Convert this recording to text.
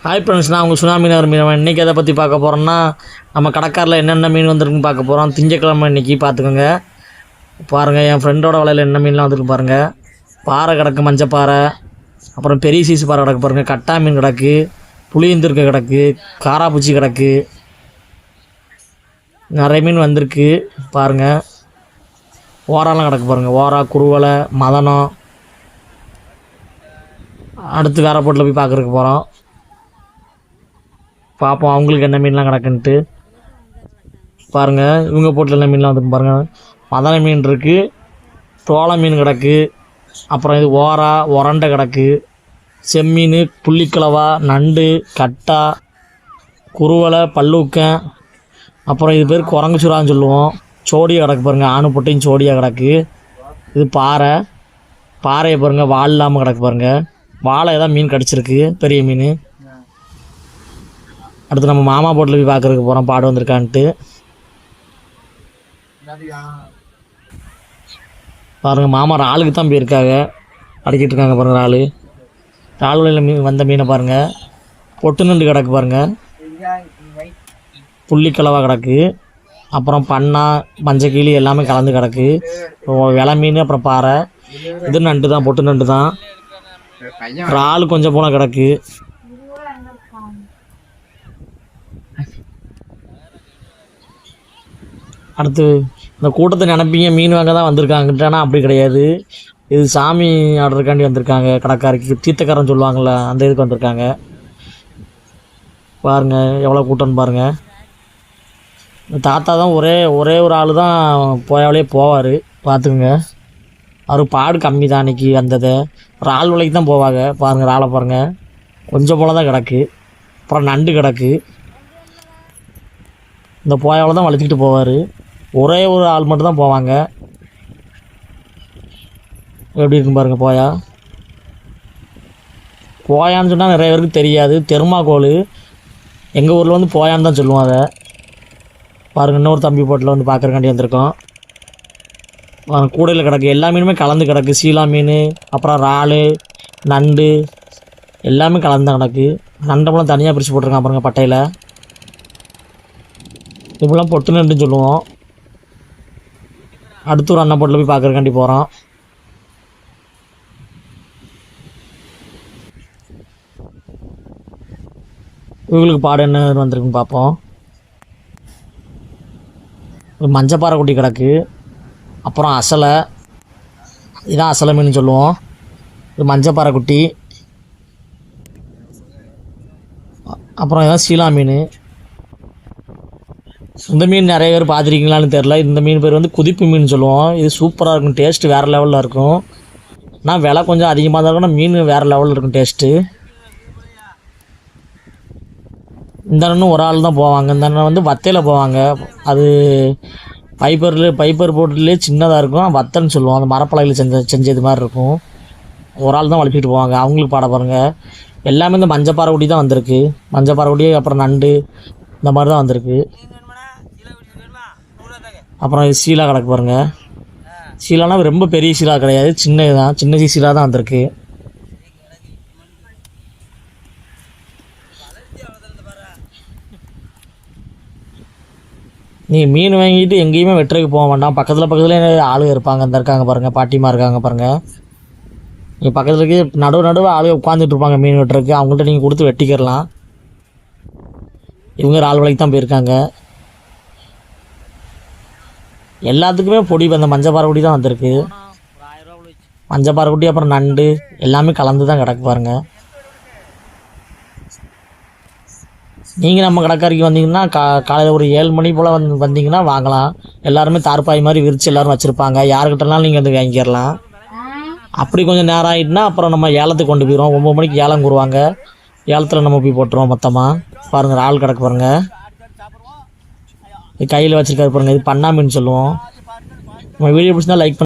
Hi friends, நான் உங்கள் tsunami நகர் மீனவன். இன்றைக்கி எதை பற்றி பார்க்க போகிறோன்னா, நம்ம கடற்கரையில் என்னென்ன மீன் வந்திருக்குன்னு பார்க்க போகிறோம். திங்கக்கிழமை இன்றைக்கி பார்த்துக்கோங்க. பாருங்கள், என் ஃப்ரெண்டோட வலையில் என்ன மீன்லாம் வந்துருக்கு பாருங்கள். பாறை கிடக்கு, மஞ்சப்பாறை, அப்புறம் பெரிய சீசு பாறை கிடக்கு பாருங்கள். கட்டா மீன் கிடக்கு, புளியந்திருக்க கிடக்கு, காராப்பூச்சி கிடக்கு, நிறைய மீன் வந்திருக்கு பாருங்கள். ஓராலாம் கிடக்கு பாருங்கள். ஓரா, குருவலை, மதனம். அடுத்து வேறு போட்டில் போய் பார்க்குறதுக்கு போகிறோம். பார்ப்போம் அவங்களுக்கு என்ன மீன்லாம் கிடக்குன்ட்டு. பாருங்கள், இவங்க போட்டில் என்ன மீன்லாம் வந்து பாருங்கள். மதன மீன் இருக்குது, தோளை மீன் கிடக்கு, அப்புறம் இது ஓரா, உரண்டை கிடக்கு, செம்மீன், புள்ளிக்கிழவா, நண்டு, கட்டா, குருவலை, பல்லூக்கன், அப்புறம் இது பேர் குரங்கு சுறான்னு சொல்லுவோம். சோடியாக கிடக்கு பாருங்கள். ஆணு பொட்டையும் சோடியாக கிடக்கு. இது பாறையை பாருங்கள், வால் இல்லாமல் கிடக்கு பாருங்கள். வாழை ஏதாவது மீன் கிடச்சிருக்கு, பெரிய மீன். அடுத்து நம்ம மாமா போட்டில் போய் பார்க்குறதுக்கு போகிறோம், பாடு வந்திருக்கான்ட்டு. பாருங்கள், மாமா இறாலுக்கு தான் போயிருக்காங்க, அடிக்கிட்டு இருக்காங்க பாருங்கள். இறால் வலையில் மீன் வந்த மீனை பாருங்கள். பொட்டு நண்டு கிடக்கு பாருங்கள். புள்ளிக்கிழவா கிடக்கு, அப்புறம் பண்ணா, மஞ்சள் கிளி எல்லாமே கலந்து கிடக்கு. விலை மீன், அப்புறம் பாறை. இது நண்டு தான், பொட்டு நண்டு தான். இறால் கொஞ்சம் போனால் கிடக்கு. அடுத்து இந்த கூட்டத்தை நினைப்பீங்க மீன் வாங்க தான் வந்திருக்காங்கட்டானா அப்படி கிடையாது. இது சாமி ஆடுறதுக்காண்டி வந்திருக்காங்க. கடைக்காரிக்கு தீர்த்தக்காரன் சொல்லுவாங்கள்ல, அந்த இதுக்கு வந்திருக்காங்க. பாருங்கள் எவ்வளோ கூட்டம்னு பாருங்கள். இந்த தாத்தா தான் ஒரே ஒரு ஆள் தான் போயாவலே போவார், பார்த்துக்குங்க. அவர் பாடு கம்மி தான் அன்றைக்கி வந்தது. ஒரு ஆள் விலைக்கு தான் போவாங்க. பாருங்கள், ஆளை பாருங்கள், கொஞ்சம் போல தான் கிடக்கு. அப்புறம் நண்டு கிடக்கு. இந்த போயாவில் தான் வளைச்சிக்கிட்டு போவார். ஒரே ஒரு ஆள் மட்டும் தான் போவாங்க. எப்படி இருக்குன்னு பாருங்கள். போயான்னு சொன்னால் நிறைய பேருக்கு தெரியாது. தெர்மாக்கோல் எங்கள் ஊரில் வந்து போயான்னு தான் சொல்லுவோம் அதை. பாருங்கள், இன்னொரு தம்பி போட்டில் வந்து பார்க்குறக்காண்டி வந்திருக்கோம். கூடையில் கிடக்கு, எல்லா மீனுமே கலந்து கிடக்கு. சீலா மீன், அப்புறம் இறால், நண்டு எல்லாமே கலந்து தான் கிடக்கு. நண்டமெல்லாம் தனியாக பிரித்து போட்டிருக்கான் பாருங்கள் பட்டையில். இப்படிலாம் பொட்டு நண்டுன்னு சொல்லுவோம். அடுத்து ஒரு அண்ணன் போட்டில் போய் பார்க்குறக்காண்டி போகிறோம். இவங்களுக்கு பாடு என்ன வந்திருக்குன்னு பார்ப்போம். மஞ்சப்பாறை குட்டி கிடக்கு, அப்புறம் அசலை, இதான் அசலை மீன் சொல்லுவோம். இது மஞ்சப்பாறை குட்டி, அப்புறம் இதான் சீலா மீன். இந்த மீன் நிறைய பேர் பார்த்துருக்கீங்களான்னு தெரில. இந்த மீன் பேர் வந்து குதிப்பு மீன் சொல்லுவோம். இது சூப்பராக இருக்கும், டேஸ்ட்டு வேறு லெவலில் இருக்கும். ஆனால் விலை கொஞ்சம் அதிகமாக தான் இருக்கும், மீன் வேறு லெவலில் இருக்கும் டேஸ்ட்டு. இந்த அண்ணனும் ஒரு ஆள் தான் போவாங்க. இந்த அண்ணன் வந்து வத்தையில் போவாங்க. அது பைப்பர் போட்டுலேயே சின்னதாக இருக்கும், வத்தன்னு சொல்லுவோம். அந்த மரப்பலகையில் செஞ்சது மாதிரி இருக்கும். ஒரு ஆள் தான் வளர்த்திட்டு போவாங்க. அவங்களுக்கு பாட பாருங்கள். எல்லாமே இந்த மஞ்சப்பாறை குட்டி தான் வந்திருக்கு. மஞ்சப்பாறை குட்டி, அப்புறம் நண்டு, இந்த மாதிரி தான் வந்திருக்கு. அப்புறம் இது சீலா கிடக்கு பாருங்கள். சீலானா ரொம்ப பெரிய சீலா கிடையாது, சின்ன சீலா தான் வந்திருக்கு. நீங்கள் மீன் வாங்கிட்டு எங்கேயுமே வெட்டுறதுக்கு போக வேண்டாம். பக்கத்தில் ஆளுங்க இருப்பாங்க. அந்த இருக்காங்க பாருங்கள், பாட்டிமா இருக்காங்க பாருங்கள். நீங்கள் பக்கத்தில் இருக்க நடுவு ஆளுங்க உட்காந்துட்டு இருப்பாங்க மீன் வெட்டுறதுக்கு. அவங்கள்ட்ட நீங்கள் கொடுத்து வெட்டிக்கிறலாம். இவங்க ஆள் விலைக்கு தான் போயிருக்காங்க. எல்லாத்துக்குமே பொடி அந்த மஞ்சப்பாறை குட்டி தான் வந்திருக்கு. மஞ்சப்பாறை குட்டி, அப்புறம் நண்டு எல்லாமே கலந்து தான் கிடக்கு பாருங்கள். நீங்கள் நம்ம கடைக்காரிக்கு வந்தீங்கன்னா காலையில் ஒரு 7 மணி போல் வந்தீங்கன்னா வாங்கலாம். எல்லாருமே தார்பாய் மாதிரி விரித்து எல்லோரும் வச்சுருப்பாங்க. யாருக்கிட்டனாலும் நீங்கள் வந்து வாங்கிக்கிறலாம். அப்படி கொஞ்சம் நேரம் ஆகிட்டுனா அப்புறம் நம்ம ஏலத்துக்கு கொண்டு போயிடுவோம். 9 மணிக்கு ஏலம் கூறுவாங்க. ஏலத்தில் நம்ம போய் போட்டுருவோம் மொத்தமாக. பாருங்கள், ஆள் கிடக்கு பாருங்கள். இது கையில் வச்சுருக்காரு பாருங்கள். இது பண்ணா மீன் சொல்லுவோம். நம்ம வீடியோ பிடிச்சிருந்தா லைக்